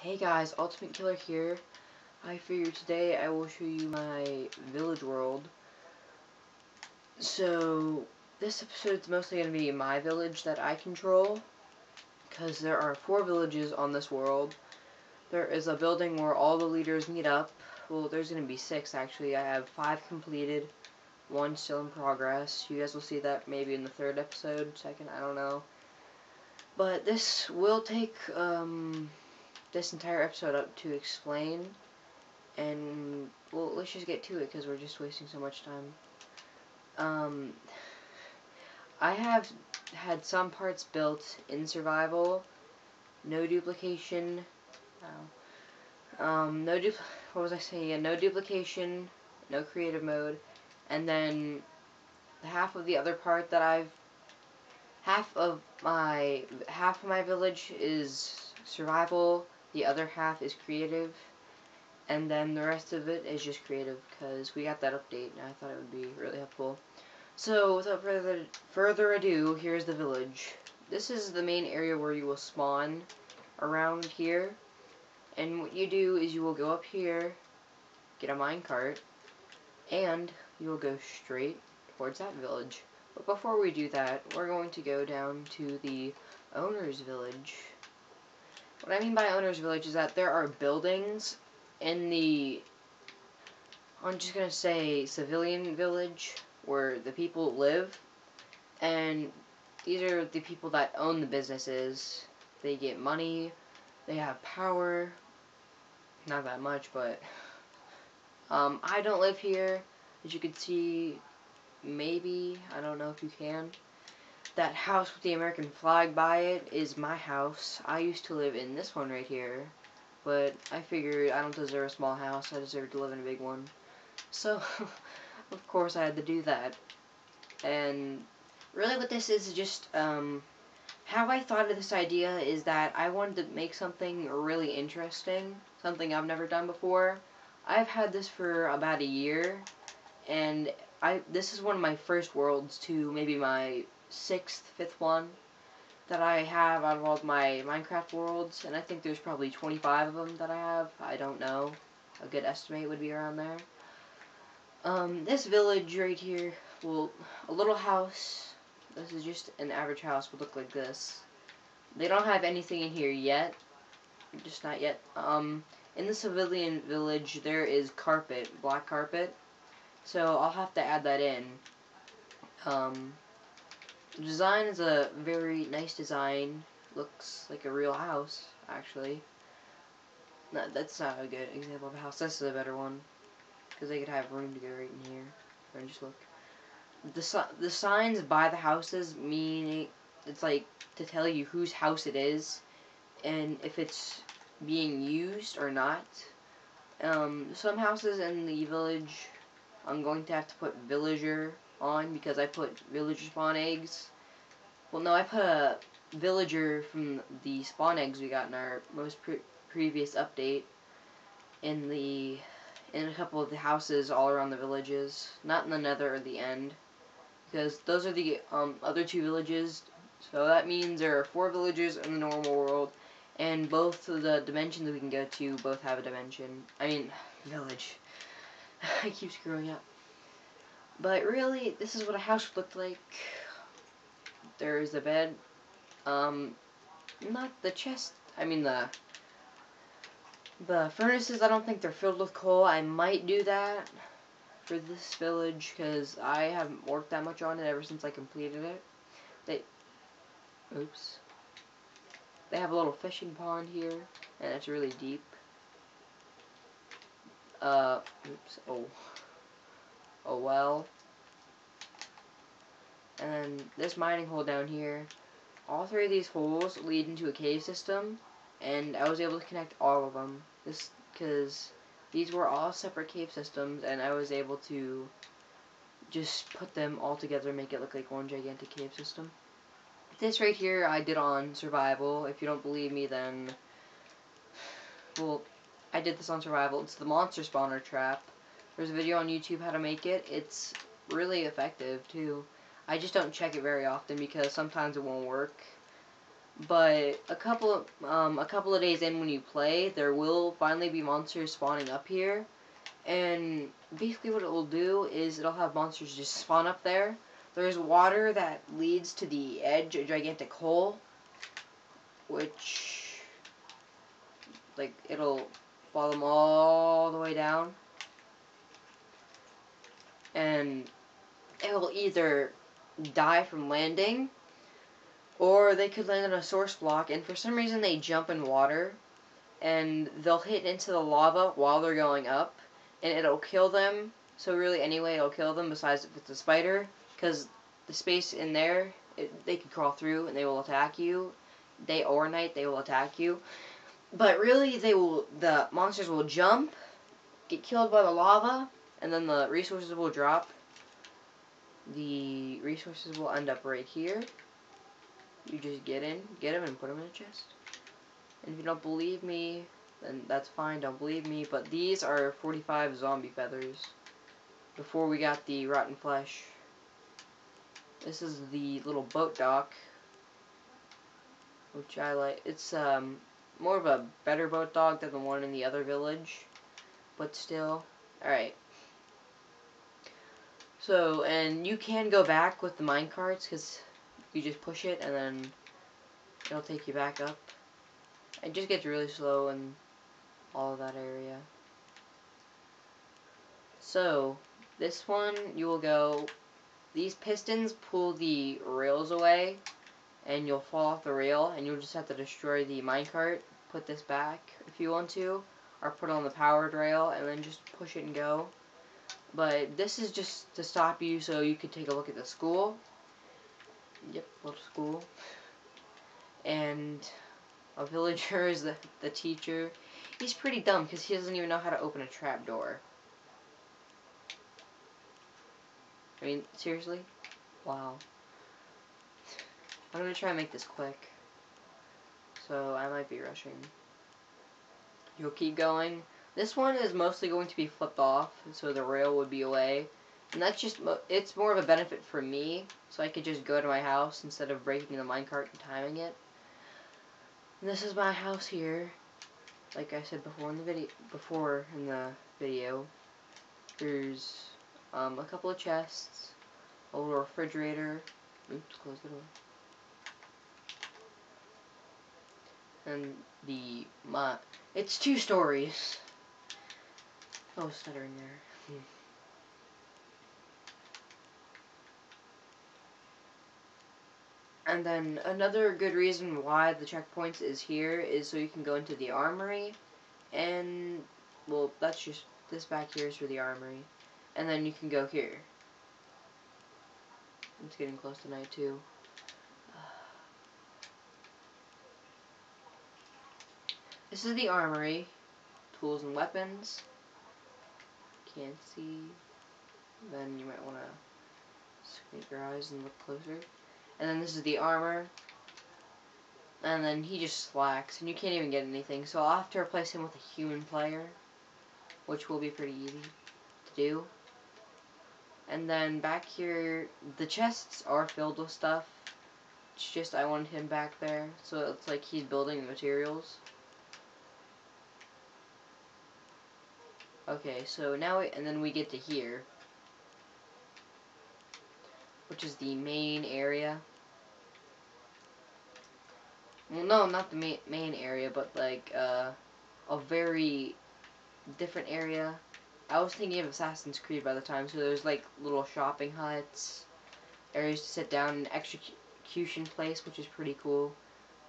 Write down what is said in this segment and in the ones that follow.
Hey guys, Ultimate Killer here. I figured today I will show you my village world. So, this episode is mostly going to be my village that I control, because there are 4 villages on this world. There is a building where all the leaders meet up. Well, there's going to be 6 actually. I have 5 completed, 1 still in progress. You guys will see that maybe in the 3rd episode, 2nd, I don't know. But this will take, this entire episode up to explain, and well, let's just get to it because we're just wasting so much time. I have had some parts built in survival, no duplication. What was I saying? Yeah, no duplication, no creative mode, and then half of the other part that half of my village is survival. The other half is creative, and then the rest of it is just creative because we got that update and I thought it would be really helpful. So without further ado, here's the village. This is the main area where you will spawn around here, and what you do is you will go up here, get a minecart, and you will go straight towards that village. But before we do that, we're going to go down to the owner's village. What I mean by owner's village is that there are buildings in the, I'm just going to say, civilian village where the people live, and these are the people that own the businesses. They get money, they have power, not that much, but I don't live here. As you can see, maybe, I don't know if you can. That house with the American flag by it is my house. I used to live in this one right here, but I figured I don't deserve a small house, I deserve to live in a big one. So, of course I had to do that. And really what this is just, how I thought of this idea is that I wanted to make something really interesting, something I've never done before. I've had this for about a year, and this is one of my first worlds too, maybe my 6th, 5th one that I have out of all of my Minecraft worlds, and I think there's probably 25 of them that I have. I don't know. A good estimate would be around there. This village right here, well, a little house. This is just an average house would look like this. They don't have anything in here yet. Just not yet. In the civilian village, there is carpet, black carpet. So I'll have to add that in. The design is a very nice design. Looks like a real house, actually. No, that's not a good example of a house. This is a better one, because they could have room to go right in here. And just look. The signs by the houses mean it's like to tell you whose house it is, and if it's being used or not. Some houses in the village, I'm going to have to put villager on because I put villager spawn eggs. Well, no, I put a villager from the spawn eggs we got in our most previous update in a couple of the houses all around the villages, not in the nether or the end, because those are the other 2 villages. So that means there are 4 villages in the normal world, and both of the dimensions we can go to both have a dimension. I mean, village. I keep screwing up. But really, this is what a house looked like. There's a bed. Not the chest. I mean the furnaces. I don't think they're filled with coal. I might do that for this village because I haven't worked that much on it ever since I completed it. Oops. They have a little fishing pond here, and it's really deep. Oops. Oh well. And this mining hole down here, all 3 of these holes lead into a cave system, and I was able to connect all of them. Because these were all separate cave systems, and I was able to just put them all together and make it look like one gigantic cave system. This right here I did on survival. If you don't believe me, then, well, I did this on survival. It's the monster spawner trap. There's a video on YouTube how to make it. It's really effective too. I just don't check it very often because sometimes it won't work. But a couple of days in when you play, there will finally be monsters spawning up here. And basically what it will do is it'll have monsters just spawn up there. There's water that leads to the edge, a gigantic hole, which, like, it'll follow them all the way down. And it will either die from landing, or they could land on a source block, and for some reason they jump in water, and they'll hit into the lava while they're going up, and it'll kill them. So really, anyway, it'll kill them, besides if it's a spider, because the space in there, they can crawl through, and they will attack you. Day or night, they will attack you. But really, the monsters will jump, get killed by the lava, and then the resources will drop. The resources will end up right here. You just get them, and put them in a chest. And if you don't believe me, then that's fine, don't believe me. But these are 45 zombie feathers. Before we got the rotten flesh. This is the little boat dock, which I like. It's more of a better boat dock than the one in the other village. But still. Alright. So, and you can go back with the minecarts, because you just push it and then it'll take you back up. It just gets really slow in all of that area. So, this one, you will go, these pistons pull the rails away, and you'll fall off the rail, and you'll just have to destroy the minecart, put this back if you want to, or put on the powered rail, and then just push it and go. But this is just to stop you so you could take a look at the school. Yep, little school. And a villager is the teacher. He's pretty dumb because he doesn't even know how to open a trapdoor. I mean, seriously? Wow. I'm going to try and make this quick. So I might be rushing. You'll keep going. This one is mostly going to be flipped off, so the rail would be away. And that's just, it's more of a benefit for me, so I could just go to my house instead of breaking the minecart and timing it. And this is my house here. Like I said before in the video, there's a couple of chests, a little refrigerator. Oops, close the door. And it's 2 stories. Oh, stuttering there. And then another good reason why the checkpoints is here is so you can go into the armory, and, well, that's just, this back here is for the armory, and then you can go here. It's getting close to night too. This is the armory, tools and weapons. Can't see. Then you might want to squint your eyes and look closer. And then this is the armor. And then he just slacks, and you can't even get anything. So I'll have to replace him with a human player, which will be pretty easy to do. And then back here, the chests are filled with stuff. It's just I wanted him back there, so it's like he's building the materials. Okay, so now and then we get to here, which is the main area. Well, no, not the main area, but like a very different area. I was thinking of Assassin's Creed by the time, so there's like little shopping huts, areas to sit down, an execution place, which is pretty cool.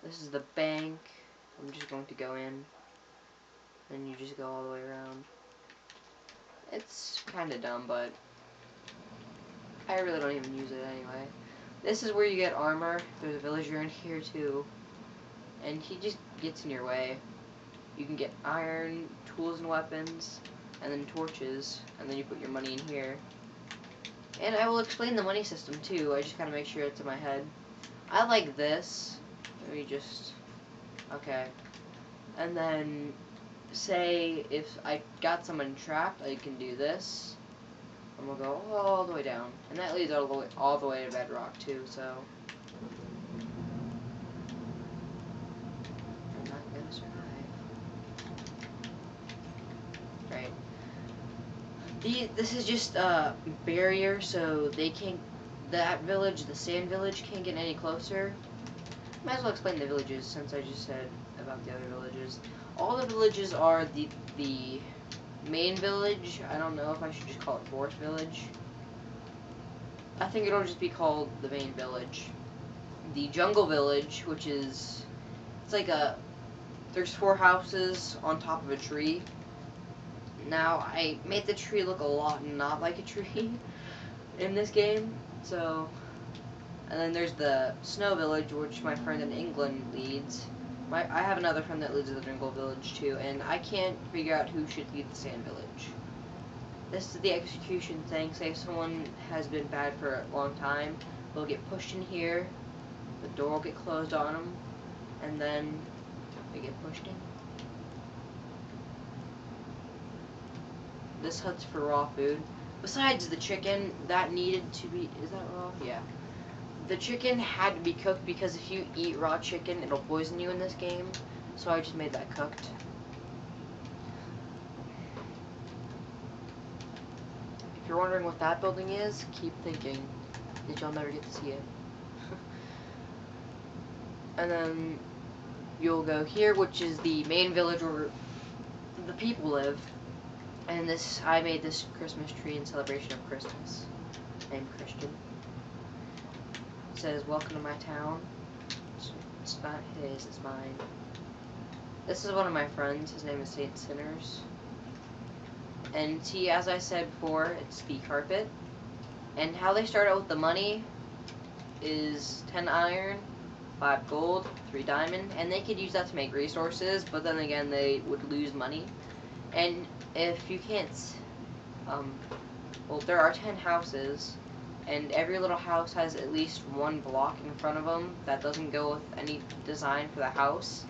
This is the bank. I'm just going to go in, and you just go all the way around. It's kind of dumb, but I really don't even use it anyway. This is where you get armor. There's a villager in here too, and he just gets in your way. You can get iron, tools and weapons, and then torches, and then you put your money in here. And I will explain the money system too. I just gotta make sure it's in my head. I like this. Let me just... Okay. And then, say if I got someone trapped, I can do this. And we'll go all the way down. And that leads all the way to bedrock too, so... This is just a barrier, so they can't. That village, the sand village, can't get any closer. Might as well explain the villages since I just said about the other villages. All the villages are the main village. I don't know if I should just call it Forest Village. I think it'll just be called the main village. The Jungle Village, which is, it's like there's 4 houses on top of a tree. Now, I made the tree look a lot not like a tree in this game, so, and then there's the Snow Village, which my friend in England leads. I have another friend that leads the Jungle Village too, and I can't figure out who should lead the Sand Village. This is the execution thing. Say if someone has been bad for a long time, they'll get pushed in here, the door will get closed on them, and then they get pushed in. This hut's for raw food. Besides the chicken, that needed to be, is that raw? Yeah. The chicken had to be cooked because if you eat raw chicken, it'll poison you in this game. So I just made that cooked. If you're wondering what that building is, keep thinking, because you'll never get to see it. And then you'll go here, which is the main village where the people live. And this, I made this Christmas tree in celebration of Christmas. I'm Christian. It says, "Welcome to my town." It's not his, it's mine. This is one of my friends. His name is Saint Sinners. And see, as I said before, it's the carpet. And how they start out with the money is 10 iron, 5 gold, 3 diamond, and they could use that to make resources, but then again, they would lose money. And if you can't, well, there are 10 houses, and every little house has at least 1 block in front of them that doesn't go with any design for the house.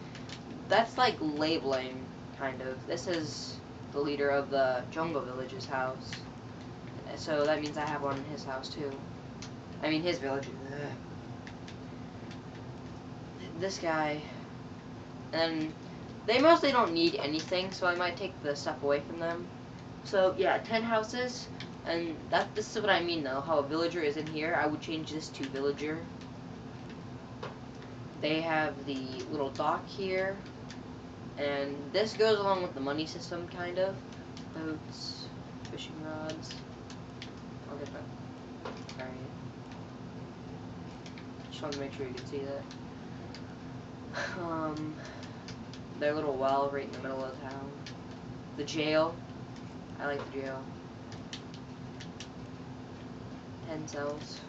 That's like labeling, kind of. This is the leader of the Jungle Village's house, so that means I have one in his house too. I mean, his village. This guy, and they mostly don't need anything, so I might take the stuff away from them. So yeah, 10 houses, and this is what I mean though, how a villager is in here. I would change this to villager. They have the little dock here, and this goes along with the money system, kind of. Boats, fishing rods. I'll get that. Alright. Just wanted to make sure you could see that. Their little well right in the middle of town. The jail. I like the jail. 10 cells.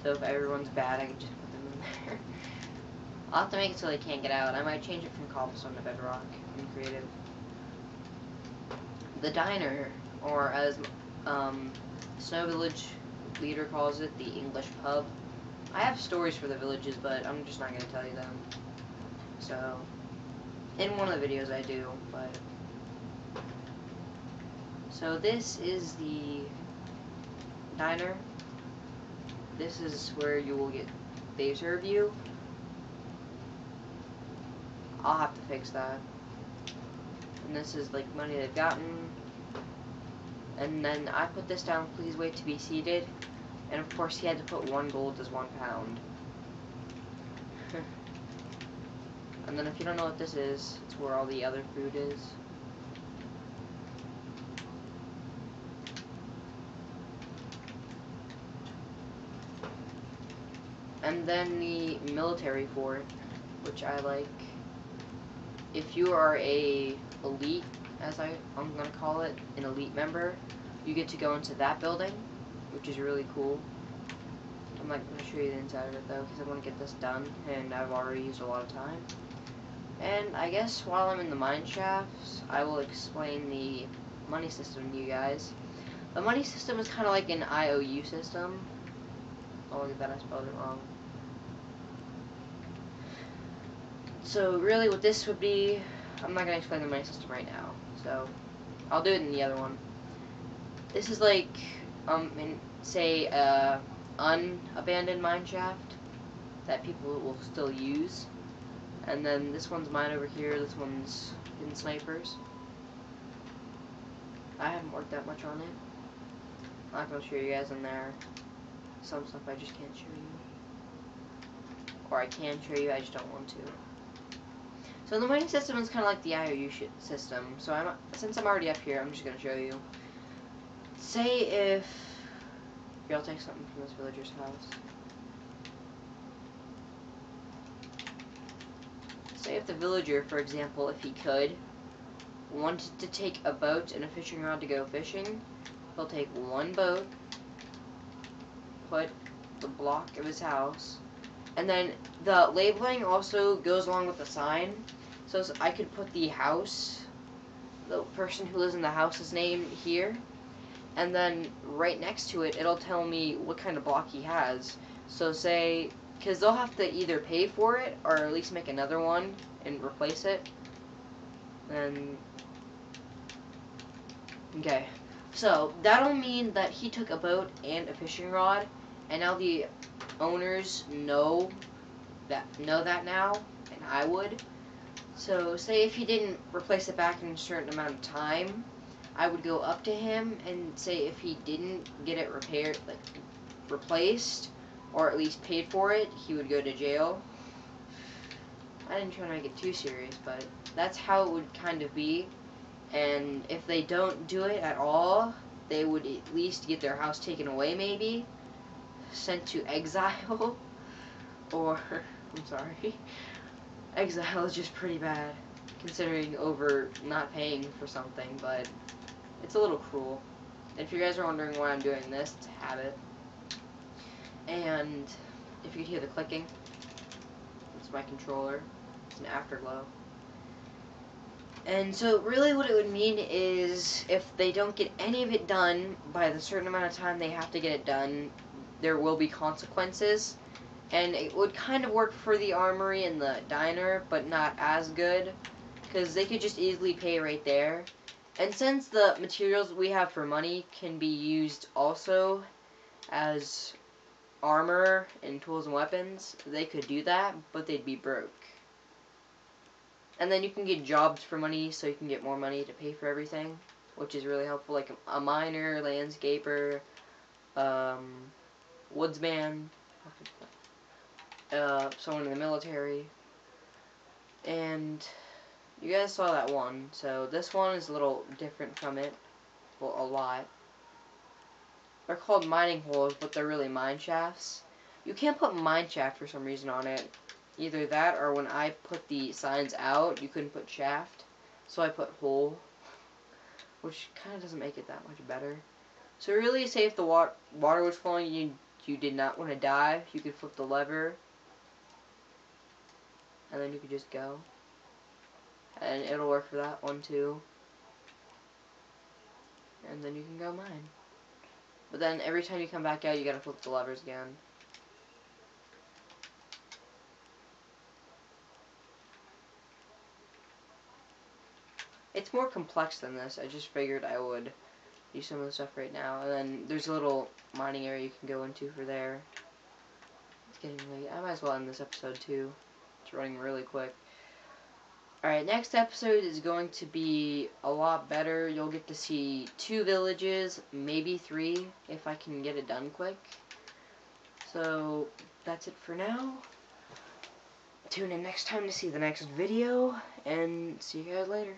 So if everyone's bad, I can just put them in there. I'll have to make it so they can't get out. I might change it from cobblestone to bedrock in creative. The diner, or as Snow Village leader calls it, the English pub. I have stories for the villages, but I'm just not going to tell you them. So, in one of the videos I do, but... So this is the diner. This is where you will get, they serve you. I'll have to fix that. And this is like money they've gotten. And then I put this down, "Please wait to be seated." And of course he had to put 1 gold as 1 pound. And then if you don't know what this is, it's where all the other food is. And then the military fort, which I like. If you are a elite, as I'm gonna call it, an elite member, you get to go into that building, which is really cool. I'm not gonna show you the inside of it though, because I want to get this done, and I've already used a lot of time. And I guess while I'm in the mine shafts, I will explain the money system to you guys. The money system is kind of like an IOU system. Oh, look at that, I spelled it wrong. So really what this would be, I'm not going to explain the money system right now, so I'll do it in the other one. This is like, say, unabandoned mine shaft that people will still use. And then this one's mine over here, this one's hidden snipers. I haven't worked that much on it. I'm not gonna show you guys in there. Some stuff I just can't show you. Or I can show you, I just don't want to. So the mining system is kind of like the IOU system. So since I'm already up here, I'm just gonna show you. Say if here, I'll take something from this villager's house. Say if the villager, for example, if he could, wanted to take a boat and a fishing rod to go fishing, he'll take one boat, put the block of his house, and then the labeling also goes along with the sign. So I could put the house, the person who lives in the house's name here, and then right next to it, it'll tell me what kind of block he has. So say, because they'll have to either pay for it or at least make another one and replace it. And okay, so that'll mean that he took a boat and a fishing rod, and now the owners know that now, and I would. So say if he didn't replace it back in a certain amount of time, I would go up to him and say if he didn't get it repaired, like replaced, or at least paid for it, he would go to jail. I didn't try to make it too serious, but that's how it would kind of be. And if they don't do it at all, they would at least get their house taken away, maybe sent to exile, or I'm sorry, exile is just pretty bad considering over not paying for something, but it's a little cruel. If you guys are wondering why I'm doing this, it's a habit. And if you could hear the clicking, it's my controller. It's an afterglow. And so really what it would mean is if they don't get any of it done by the certain amount of time they have to get it done, there will be consequences. And it would kind of work for the armory and the diner, but not as good, because they could just easily pay right there. And since the materials we have for money can be used also as armor and tools and weapons, they could do that, but they'd be broke. And then you can get jobs for money, so you can get more money to pay for everything, which is really helpful, like a miner, landscaper, woodsman, someone in the military. And you guys saw that one, so this one is a little different from it. Well, a lot. They're called mining holes, but they're really mine shafts. You can't put mine shaft for some reason on it. Either that, or when I put the signs out, you couldn't put shaft. So I put hole, which kind of doesn't make it that much better. So really, say if the water was flowing and you did not want to dive, you could flip the lever, and then you could just go. And it'll work for that one too. And then you can go mine. But then every time you come back out, you gotta flip the levers again. It's more complex than this. I just figured I would do some of the stuff right now. And then there's a little mining area you can go into for there. It's getting late. I might as well end this episode too. It's running really quick. Alright, next episode is going to be a lot better. You'll get to see 2 villages, maybe 3, if I can get it done quick. So, that's it for now. Tune in next time to see the next video, and see you guys later.